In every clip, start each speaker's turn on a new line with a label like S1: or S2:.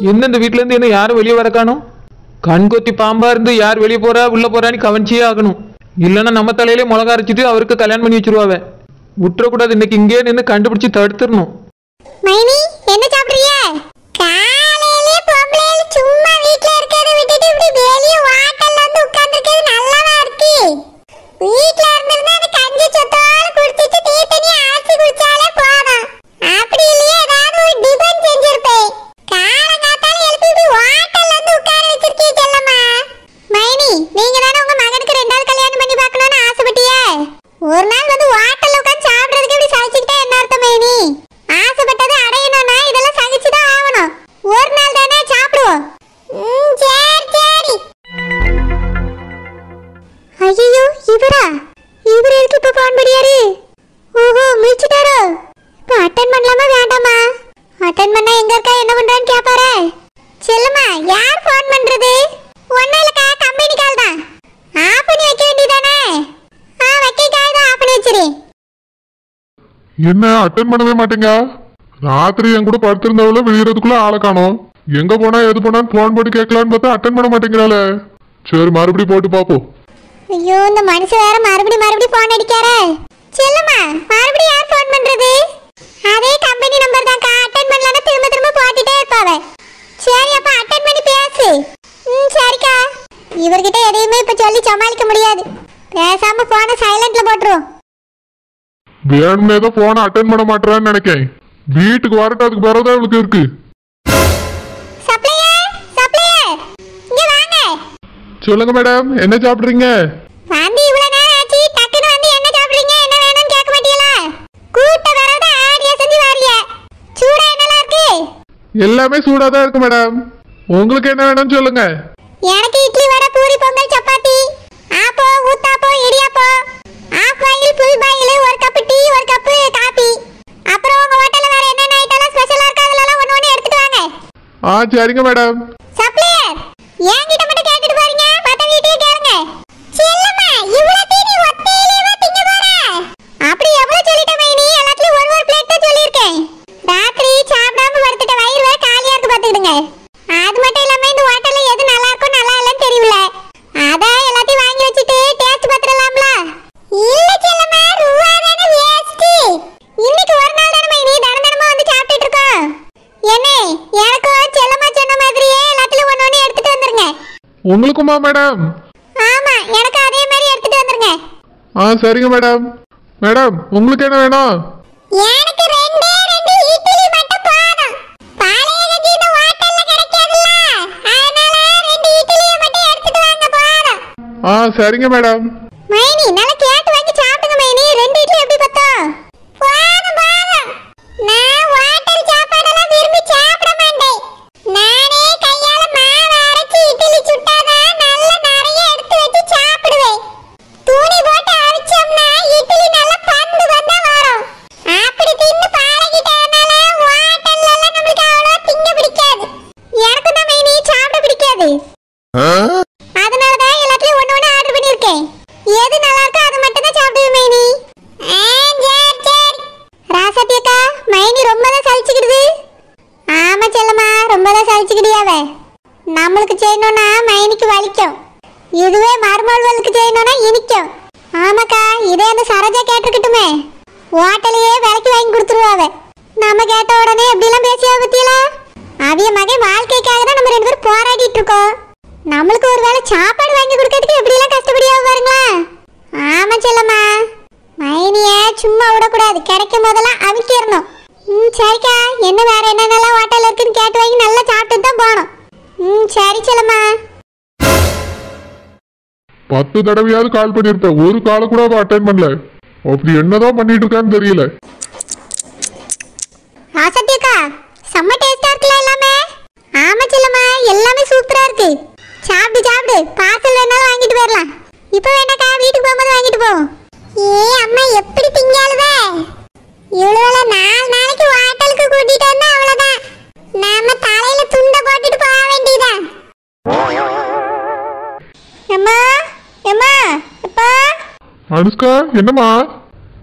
S1: என்ன இந்த வீட்டுல இருந்து என்ன யாரும் வெளியே வர காணும்? கண்கொத்தி பாம்பா இருந்து யார் வெளியே போறா உள்ள போறான்னு கவனிச்சியே ஆகணும். இல்லைன்னா நம்ம தலையிலே மிளகா அரைச்சிட்டு அவருக்கு கல்யாணம் பண்ணி வச்சிருவாவ. விட்டுறக்கூடாது, இன்னைக்கு இங்கே நின்று கண்டுபிடிச்சு தடுத்துடணும்.
S2: மைனி என்ன சாப்பிடுறிய? காலையிலே பொம்பளையில சும்மா வீட்ல இருக்கறத விட்டுட்டு இப்படி வெளிய வாட்டல்ல வந்து உட்கார்ந்திருக்கிறது நல்லாவா இருக்கு? வீட்ல இருந்திருந்தா அந்த கஞ்சி சொத்தோட குடிச்சிட்டு டீ தண்ணி ஆச்சி குடிச்சாலே போதும். அப்படி இல்லையே ஏதாவது ஒரு டிபன் செஞ்சிருப்பேன். காலங்காத்தால எழுப்பி இப்படி வாட்டல்ல வந்து உட்கார வச்சிருக்கீங்க செல்லம்மா. மைனி நீங்க தானே உங்க மகனுக்கு ரெண்டாவது கல்யாணம் பண்ணி பார்க்கணும்னு ஆசைப்பட்டியே. ஒரு நாள் வந்து வாட்டல்ல உட்கார்ந்து சாப்பிடுறதுக்கு இப்படி சகிச்சுக்கிட்டே என்ன அர்த்தம் மைனி? ஆசைப்பட்டது அடையணும்னா இதெல்லாம் சகிச்சுதான் ஆகணும். ஒரு நாள் தானே சாப்பிடுவோம். சரி சரி. ஐயோ இவரா? இவர் எதுக்கு இப்ப போன் பண்ணியாரு? ஓஹோ முடிச்சிட்டாரோ? இப்ப அட்டன் பண்ணலாமா வேண்டாமா? அட்டன் பண்ணா எங்க இருக்கா என்ன பண்றான்னு கேப்பாரே. செல்லுமா யார் போன் பண்றது? ஒண்ணு இல்லக்கா கம்பெனி கால் தான். ஆஃப் பண்ணி வைக்க வேண்டியதானே? வைக்க கால் தான் ஆஃப் பண்ணி வச்சிரு.
S3: என்ன அட்டன் பண்ணவே மாட்டீங்க? ராத்திரி என் கூட படுத்திருந்தவள வெளியறதுக்குள்ள ஆளை காணோம். எங்க போனா எது போனான்னு போன் போட்டு கேட்கலான்னு பார்த்தா அட்டன் பண்ண மாட்டேங்கிறாளே. சரி மறுபடியும் போட்டு பாப்போம்.
S2: ஐயோ இந்த மனுஷன் வேற மறுபடியும் போன் அடிக்காரே. செல்லுமா மறுபடியும் யார் போன் பண்றது? அதே கம்பெனி நம்பர் தான்க்கா. அட்டன் பண்ணலன்னா திரும்ப போட்டுட்டே இருப்பாவ. சரி அப்ப அட்டன் பண்ணி பேசு. சரிக்கா. இவர்கிட்ட எதையுமே இப்ப சொல்லி சமாளிக்க முடியாது. பேசாம போனை சைலண்ட்ல போட்டுருவோம்.
S3: வேணும்னே தான் போனை அட்டன் பண்ண மாட்டேறான்னு நினைக்கேன். வீட்டுக்கு வரட்டு அதுக்கு பிறகுதான் இவளுக்கு இருக்கு. சொல்லுங்க மேடம், என்ன சாப்பிடுறீங்க?
S2: வந்து இவ்வளவு நேரம் ஆச்சு, டக்குனு வந்து என்ன சாப்பிடுறீங்க என்ன வேணும்னு கேட்க மாட்டீங்களா? கூட்ட வரத ஆடியா செஞ்சு வாரிய. சூடா என்னலாம் இருக்கு?
S3: எல்லாமே சூடா தான் இருக்கு மேடம். உங்களுக்கு என்ன வேணும்னு சொல்லுங்க.
S2: எனக்கு இட்லி வடை பூரி பொங்கல் சப்பாத்தி ஆப்போ ஊத்தாப்போ இடியாப்போ ஆஃப் பாயில் ஃபுல் பாயில் ஒரு கப் டீ ஒரு கப் காபி. அப்புறம் உங்க ஹோட்டல்ல வேற என்னென்ன ஐட்டம்லாம் ஸ்பெஷலா இருக்கு அதெல்லாம் ஒண்ணு எடுத்துட்டு வாங்க.
S3: சரிங்க மேடம்.
S2: சப்ளையர் என்கிட்ட மட்டும் கேட்டுட்டு பாருங்க, மத்த வீட்டையும் கேளுங்க. செல்லம்மா இவ்வளவு தீனி ஒத்தையிலேவா திங்க போற? அப்படி எவ்வளவு சொல்லிட்ட மைனி? எல்லாத்துலயும் ஒரு பிளேட் தான் சொல்லியிருக்கேன். ராத்திரி சாப்பிடாம படுத்துட்ட வயிறு வேற காலியா இருக்கு பாத்துக்கிடுங்க. அது மட்டும் இல்லாம இந்த ஹோட்டல்ல எது நல்லா இருக்கும் நல்லா இல்லன்னு தெரியல. அதான் எல்லாத்தையும் வாங்கி வச்சிட்டு டேஸ்ட் பாத்துறலாம்ல. இல்ல செல்லம்மா ரூவா தான வேஸ்ட். இன்னைக்கு ஒரு நாள் தான மைனி தினமும் வந்து சாப்பிட்டுட்டு இருக்கோம். என்ன எனக்கு செல்லம்மா சொன்ன மாதிரியே எல்லாத்துலயும் ஒண்ணு எடுத்துட்டு வந்துருங்க.
S3: உங்களுக்குமா மேடம்?
S2: ஆமா எனக்கு அதே மாதிரி எடுத்துட்டு வந்துருங்க.
S3: சரிங்க மேடம். மேடம் உங்களுக்கு என்ன வேணும்?
S2: எனக்கு ரெண்டு இட்லி மட்டும் போதும். பாளைய கஞ்சி இந்த ஹோட்டல்ல கிடைக்காதுல்ல, அதனால 2 இட்லியை மட்டும் எடுத்துட்டு வாங்க போதும்.
S3: சரிங்க மேடம்.
S2: மைனி நல்லா கேட்டு வாங்கி சாப்பிடுங்க மைனி. 2 இட்லி எப்படி பத்தும்? போதும் போதும். நான் ஹோட்டல் சாப்பாடெல்லாம் விரும்பி சாப்பிட மாட்டேன். நானே கையால மாவு அரைச்சி இட்லி சுட்டாதான் நல்ல நிறைய எடுத்து வச்சு சாப்பிடுவேன். துணி போட்டு அவிச்சோம்னா இட்லி நல்ல பந்து பந்தா வரும். அப்படி தின்னு பழகிட்டனால ஹோட்டல்ல எல்லாம் நமக்கு அவ்வளோ திங்க பிடிக்காது. எனக்கு தான் மைனி சாப்பிட பிடிக்காது. அதனால தான் எல்லாத்தையும் ஒண்ணு ஆர்டர் பண்ணிருக்கேன். எது நல்லா இருக்கோ அது மட்டும் தான் சாப்பிடுவேன் மைனி. சரி ராசத்தியக்கா மைனி ரொம்ப தான் சலிச்சுக்கிடுது. ஆமா செல்லம்மா ரொம்ப தான் சலிச்சுக்கிடியாவே. நம்மளுக்கு செய்யணும்னா மைனிக்கு வலிக்கும், இதுவே மருமகளுக்கு செய்யணும்னா இனிக்கும். ஆமாக்கா இதே அந்த சரோஜா கேட்டிருக்கட்டுமே, ஹோட்டலையே விலைக்கு வாங்கி கொடுத்துருவாவே. நம்ம கேட்ட உடனே எப்படிலாம் பேசியா பத்தியலா? அவிய மகன் வாழ்க்கைக்காக தான் நம்ம 2 பேரும் போராடிட்டு இருக்கோம். நம்மளுக்கு ஒரு வேளை சாப்பாடு வாங்கி கொடுக்கறதுக்கு எப்படிலாம் கஷ்டப்படியா பாருங்களா. ஆமா செல்லம்மா மைனிய சும்மா விடக்கூடாது, கிடைக்கும் போதெல்லாம் அவிக்கிறணும். சரிக்கா என்ன வேற என்னென்னலாம் ஹோட்டல் இருக்குன்னு கேட்டு வாங்கி நல்லா சாப்பிட்டு தான் போகணும். சரி செல்லம்மா.
S3: 10 தடவையாவது கால் பண்ணிருப்பேன், ஒரு கால கூட அட்டென்ட் பண்ணல. அப்படி என்னதான் பண்ணிட்டு இருக்கான்னு தெரியல.
S2: ராசத்தியக்கா செம்ம டேஸ்டா இருக்குல்ல எல்லாமே? ஆமா செல்லம்மா எல்லாமே சூப்பரா இருக்கு. சாப்பிடு பார்சல் வேணாலும் வாங்கிட்டு போயிடலாம். இப்போ வேணாக்கா வீட்டுக்கு போகும்போது வாங்கிட்டு போவோம். அம்மா எப்படி திங்காலுவே? இவ்வளவு 4 நாளைக்கு ஹோட்டலுக்கு கூட்டிட்டு வந்தா அவ்வளவுதான். நாம தலையில துண்ட போட்டுட்டு போக வேண்டியதா. அம்மா அப்பா.
S3: அனுஷ்கா என்னம்மா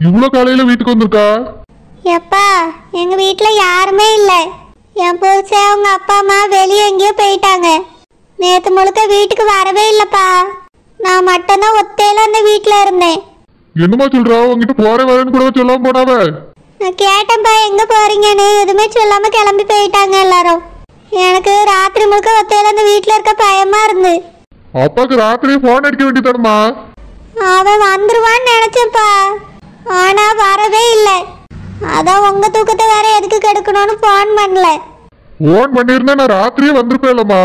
S3: இவ்வளவு காலையில வீட்டுக்கு வந்திருக்கா?
S2: எப்பா எங்க வீட்ல யாருமே இல்ல. என் புருஷன் அவங்க அப்பா அம்மா வெளியே எங்கேயோ போயிட்டாங்க. நேத்து முழுக்க வீட்டுக்கு வரவே இல்லப்பா. நான் மட்டும்தான் ஒத்தையில அந்த வீட்டுல இருந்தேன்.
S3: என்னமா சொல்றா? உங்ககிட்ட போறேன் வரேன்னு கூட சொல்லாம போனாவ.
S2: நான் கேட்டேன்ப்பா எங்க போறீங்கன்னு, எதுவுமே சொல்லாம கிளம்பி போயிட்டாங்க எல்லாரும். எனக்கு ராத்திரி முழுக்க ஒத்தையில அந்த வீட்டுல இருக்க பயமா இருந்து.
S3: அப்பாக்கு ராத்திரி போன் அடிக்க வேண்டியதானமா?
S2: அவன் வந்துருவான்னு நினைச்சேன்ப்பா, ஆனா வரவே இல்லை. அதான் உங்க தூக்கத்தை வேற எதுக்கு கெடுக்கணும்னு போன் பண்ணல.
S3: போன் பண்ணிருந்தா நான் ராத்திரியே வந்திருப்பேன்லம்மா.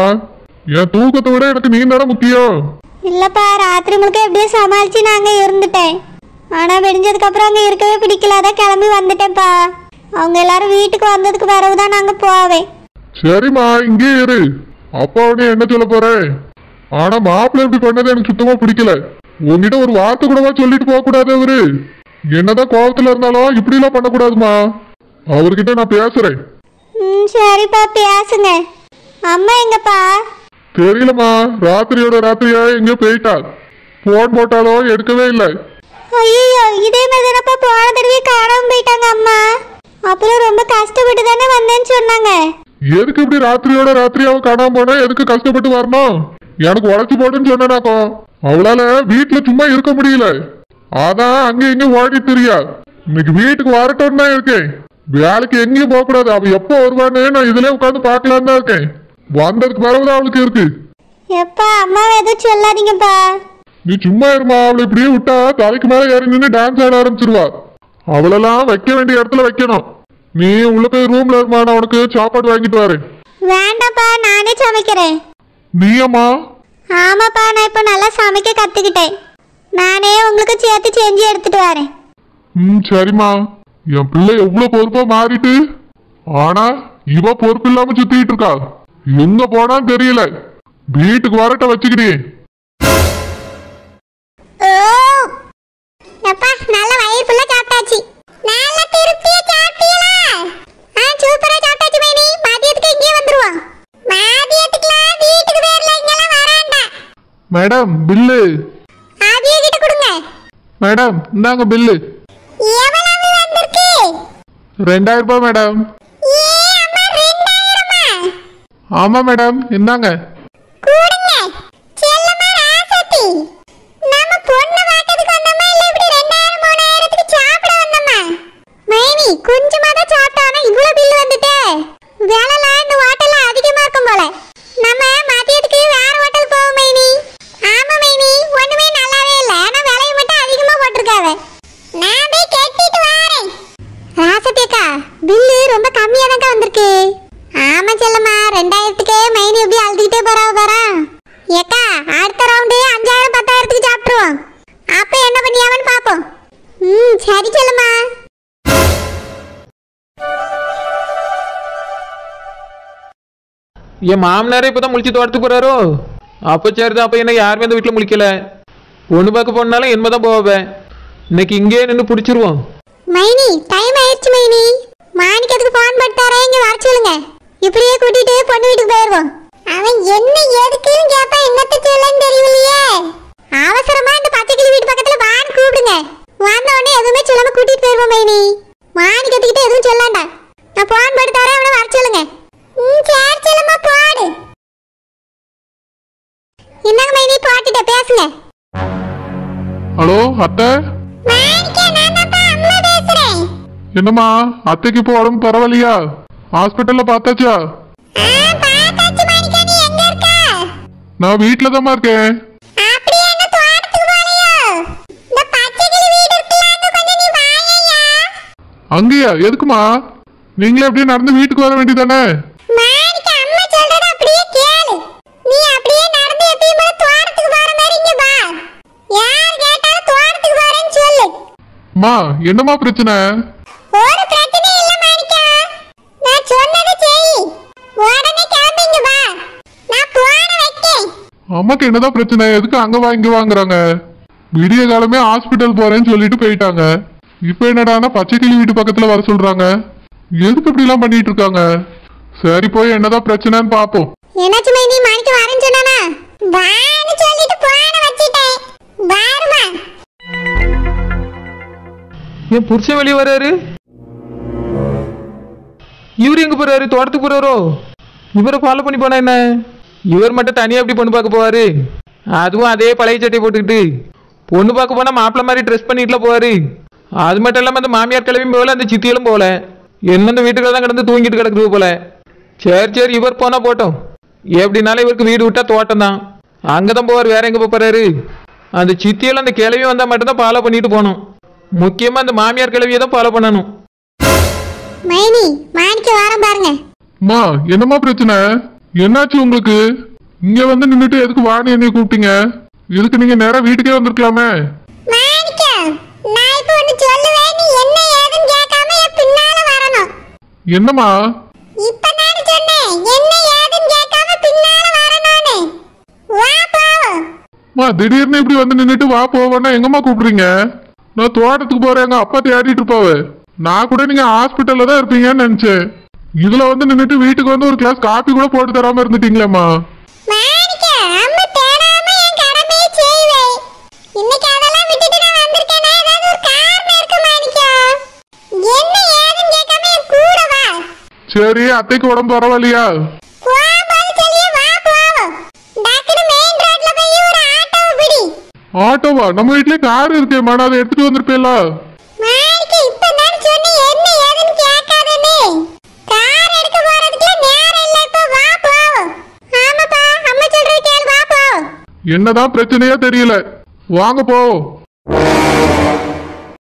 S3: என் தூக்கத்தை விட எனக்கு நீ தானே முக்கியம்.
S2: இல்லப்பா, ராத்திரி முழுக்க எப்படியோ சமாளிச்சு நாங்க இருந்துட்டேன். ஆனா விடிஞ்சதுக்கு அப்புறம் அங்க இருக்கவே பிடிக்கல, அதான் கிளம்பி வந்துட்டேன்ப்பா. அவங்க எல்லாரும் வீட்டுக்கு வந்ததுக்கு பிறகுதான் நாங்க போவேன்.
S3: சரிம்மா, இங்கே இரு. அப்பா உடனே என்ன சொல்ல போறேன்? ஆனா மாப்பிள்ளை இப்படி பண்ணது எனக்கு சுத்தமா பிடிக்கல. உங்ககிட்ட ஒரு வார்த்தை கூடவா சொல்லிட்டு போக கூடாது? அவரு என்னதான் கோபத்துல இருந்தாலும் இப்படி எல்லாம் பண்ணக்கூடாதுமா. அவர்கிட்ட நான் பேசுறேன்.
S2: சரிப்பா, பேசுங்க. அம்மா எங்கப்பா?
S3: தெரியலம்மா, ராத்திரியோட ராத்திரியா எங்கேயோ போயிட்டா. போன் போட்டாலும் எடுக்கவே இல்லை.
S2: ஐயோ, இதே மாதிரி தானப்பா போன தடவை காணாம போயிட்டாங்க அம்மா. அப்புறம் ரொம்ப கஷ்டப்பட்டு தானே வந்தேன்னு சொன்னாங்க.
S3: எதுக்கு இப்படி ராத்திரியோட ராத்திரியாவை காணாம போனா எதுக்கு கஷ்டப்பட்டு வரணும்? எனக்கு உழைச்சு போடுன்னு சொன்னாக்கோ அவளால வீட்டுல சும்மா இருக்க முடியல. அதான் அங்க இங்க ஓடி தெரியா. இன்னைக்கு வீட்டுக்கு வரட்டும் தான் இருக்கேன். வேலைக்கு எங்கேயும் போக கூடாது. அவ எப்போ வருவான்னு நான் இதுல உட்காந்து பாக்கலான்னு தான் இருக்கேன். வந்ததுக்கு பிறகுதான் அவளுக்கு இருக்கு.
S2: எப்பா அம்மாவை எதுவும் சொல்லாதீங்கப்பா.
S3: நீ சும்மா இருமா. அவளை இப்படியே விட்டா தலைக்கு மேல ஏறி நின்று டான்ஸ் ஆட ஆரம்பிச்சிருவா. அவளெல்லாம் வைக்க வேண்டிய இடத்துல வைக்கணும். நீ உள்ள போய் ரூம்ல இருமா, நான் உனக்கு சாப்பாடு வாங்கிட்டு வரேன்.
S2: வேண்டாப்பா, நானே சமைக்கிறேன்.
S3: நீயம்மா?
S2: ஆமாப்பா, நான் இப்ப நல்லா சமைக்க கத்துக்கிட்டேன். நானே உங்களுக்கு சேர்த்து செஞ்சு எடுத்துட்டு வரேன்.
S3: சரிம்மா. என் பிள்ளை எவ்வளவு பொறுப்பா மாறிட்டு, ஆனா இவ பொறுப்பு இல்லாம சுத்திட்டு இருக்கா. எங்க போனான்னு தெரியல. வீட்டுக்கு வரட்ட வச்சுக்கிட்டேன்.
S2: அப்பா, நல்ல வயிறு ஃபுல்லா சாப்பிட்டாச்சு. நல்ல திருப்தியா சாப்பிட்டீங்களா? சூப்பரா சாப்பிட்டாச்சு மைனி. மதியத்துக்கு இங்கே வந்துருவோம். மதியத்துக்குலாம் வீட்டுக்கு வரல, இங்கெல்லாம் வராண்டா.
S1: Madam bill.
S2: ஆதியா கிட்ட கொடுங்க.
S1: மேடம் இந்தாங்க பில்லு.
S2: எவ்வளவு வந்திருக்கு?
S1: 2000 ரூபாய் மேடம்.
S2: அம்மா 2000மா?
S1: ஆமா மேடம், இந்தாங்க.
S2: கொடுங்க. செல்லம்மா ராசத்தி, நம்ம பொண்ணு பார்க்கிறதுக்கு வந்தோமா இல்ல இப்படி 2000 3000க்கு சாப்பிட வந்தோமா? மைனி கொஞ்சமா தான் சாப்பிட்டானா இவ்வளவு பில் வந்துட்டே. வேலைலாம் இந்த ஹோட்டல்ல அதிகமா இருக்கும் போல. நம்ம மதியத்துக்கு வேற ஹோட்டல் போவோம் மைனி. ஆமா மைனி, ஒண்ணுமே நல்லாவே இல்ல. ஆனா விலைய மட்டும் அதிகமா போட்டுருக்காவே. நான் போய் கேட்டிட்டு வரேன். ராசத்தியக்கா, பில்லு ரொம்ப கம்மியா தான் வந்திருக்கு. ஆமா செல்லம்மா, 2000க்கு மைனி எப்படி அழுதுகிட்டே போறா. ஏக்கா, அடுத்த ரவுண்டு 5000 10,000க்கு சாப்பிட்டுருவோம். அப்ப என்ன பண்ணியாவன்னு பாப்போம். சரி செல்லம்மா.
S1: என் மாமனாரே இப்பதான் முழிச்சு தோட்டத்துக்கு போறாரோ? அப்ப சரிதான். அப்ப என்ன யாருமே இந்த வீட்டுல முழிக்கல. பொண்ணு பார்க்க போனாலும் என்னதான் போவேன். இன்னைக்கு இங்கே நின்று பிடிச்சிருவோம்.
S2: மைனி டைம் ஆயிடுச்சு மைனி. மாணிக்கத்துக்கு போன் பண்ணிட்டாரே, இங்க வர சொல்லுங்க. இப்படியே கூட்டிட்டு பொண்ணு வீட்டுக்கு போயிருவோம். அவன் என்ன எதுக்குன்னு கேப்பா, என்னத்த சொல்லன்னு தெரியலையே. அவசரமா இந்த பச்சைக்கிளி வீட்டு பக்கத்துல வான்னு கூப்பிடுங்க. வந்த உடனே எதுவுமே சொல்லாம கூட்டிட்டு போயிருவோம் மைனி. மாணிக்கத்துக்கிட்ட எதுவும் சொல்லாண்டா. நான் போன் பண்ணிட்டாரே, அவனை வர சொல்லுங்க. சரி செல்லம்மா, போடு. என்னங்க மைனி, போட்டுட்ட பேசுங்க.
S3: ஹலோ அத்தை. என்னம்மா, அத்தைக்கு இப்போ உடம்பு பரவாயில்லையா? ஹாஸ்பிட்டல்ல பார்த்தாச்சா? நான் வீட்டுல தான் இருக்கேன். அங்கேயா? எதுக்குமா? நீங்களே அப்படியே நடந்து வீட்டுக்கு வர வேண்டியதானே? அம்மா, என்னம்மா பிரச்சனை?
S2: ஒரு பிரச்சனை இல்ல மாணிக்கா. நான் சொன்னதை செய். உடனே கிளம்பிங்க வா. நான் போன வைக்கேன்.
S3: அம்மாக்கு என்னதான் பிரச்சனை? எதுக்கு அங்க வா இங்க வாங்குறாங்க? விடிய காலமே ஹாஸ்பிட்டல் போறேன்னு சொல்லிட்டு போயிட்டாங்க. இப்ப என்னடானா பச்சைக்கிளி வீட்டு பக்கத்துல வர சொல்றாங்க. எதுக்கு இப்படி எல்லாம் பண்ணிட்டு இருக்காங்க? சரி, போய் என்னதான் பிரச்சனைன்னு பாப்போம்.
S2: என்னாச்சு மைனி? மாணிக்க வரேன்னு சொன்னானா? வான்னு சொல்லிட்டு போன வச்சிட்டேன். வாருமா.
S1: என் புருஷன் வெளியே வராரு. இவர் எங்க போறாரு? தோட்டத்துக்கு போறாரோ? இவரை ஃபாலோ பண்ணி போனா என்ன? இவர் மட்டும் தனியா எப்படி பொண்ணு பார்க்க போவாரு? அதுவும் அதே பழைய சட்டையை போட்டுக்கிட்டு பொண்ணு பார்க்க போனா மாப்பிள்ள மாதிரி ட்ரெஸ் பண்ணிட்டுல போவாரு. அது மட்டும் இல்லாம அந்த மாமியார் கிளம்பியும் போகல, அந்த சித்திகளும் போகல. என்ன இந்த வீட்டுக்குள்ள தான் கிடந்து தூங்கிட்டு கிடக்குது போல. சரி சரி, இவர் போனா போட்டோம். எப்படினாலும் இவருக்கு வீடு விட்டா தோட்டம் தான், அங்கதான் போவார். வேற எங்க போறாரு? அந்த சித்தியெல்லாம் அந்த கிளவி வந்தா மட்டும்தான் ஃபாலோ பண்ணிட்டு போகணும். முக்கியமா அந்த மாமியார் கிளவியை தான் ஃபாலோ பண்ணணும்.
S2: மைனி மாணிக்க வாரம் பாருங்க.
S3: அம்மா என்னம்மா பிரச்சனை? என்னாச்சு உங்களுக்கு? இங்க வந்து நின்னுட்டு எதுக்கு வாணி என்னைய கூப்பிட்டீங்க? இதுக்கு நீங்க நேரா வீட்டுக்கே வந்திருக்கலாமே.
S2: மாணிக்க, நான் இப்போ ஒன்னு சொல்லுவேன், நீ என்ன ஏதுன்னு கேட்காம என் பின்னால வரணும்.
S3: என்னம்மா?
S2: இப்ப நான் சொன்னேன், என்ன ஏதுன்னு கேட்காம பின்னால வரணும்னு. வா போவோம்.
S3: அம்மா திடீர்னு இப்படி வந்து நின்னுட்டு வா போவேன்னா எங்கம்மா கூப்பிடுறீங்க? நான் தோட்டத்துக்கு போறேன், எங்க அப்பா தேடிட்டு இருப்பாவே. நான் கூட நீங்க ஹாஸ்பிட்டல்ல தான் இருப்பீங்கன்னு நினைச்சேன். இதுல வந்து நின்னுட்டு வீட்டுக்கு வந்து ஒரு கிளாஸ் காபி கூட போட்டு தராம இருந்துட்டீங்களேம்மா.
S2: மாணிக்க, அம்மா தேடாம என் கடமையை செய்வேன். இன்னைக்கு அதெல்லாம் விட்டுட்டு நான் வந்திருக்கேனா, ஏதாவது ஒரு காரணம் இருக்கு மாணிக்க. என்ன ஏதுன்னு கேட்காம என் கூட வா.
S3: சரி, அத்தைக்கு உடம்பு பரவாயில்லையா?
S2: போகும்போது சொல்லியே வா போவோம். டக்குனு மெயின் ரோட்ல போய் ஒரு ஆட்டோவை பிடி.
S3: ஆட்டோவா? நம்ம வீட்லயே கார் இருக்கேம்மா, நான் அதை எடுத்துட்டு வந்திருப்பேன்ல.
S2: மாணிக்க, இப்ப நான் சொன்னேன் என்ன ஏதுன்னு கேட்காதேன்னு. கார் எடுக்க போறதுக்கு நேரம் இல்ல, இப்ப வா போவோம். ஆமாப்பா, அம்மா சொல்றது கேளு, வா போவோம்.
S3: என்னதான் பிரச்சனையா தெரியல. வாங்க போ.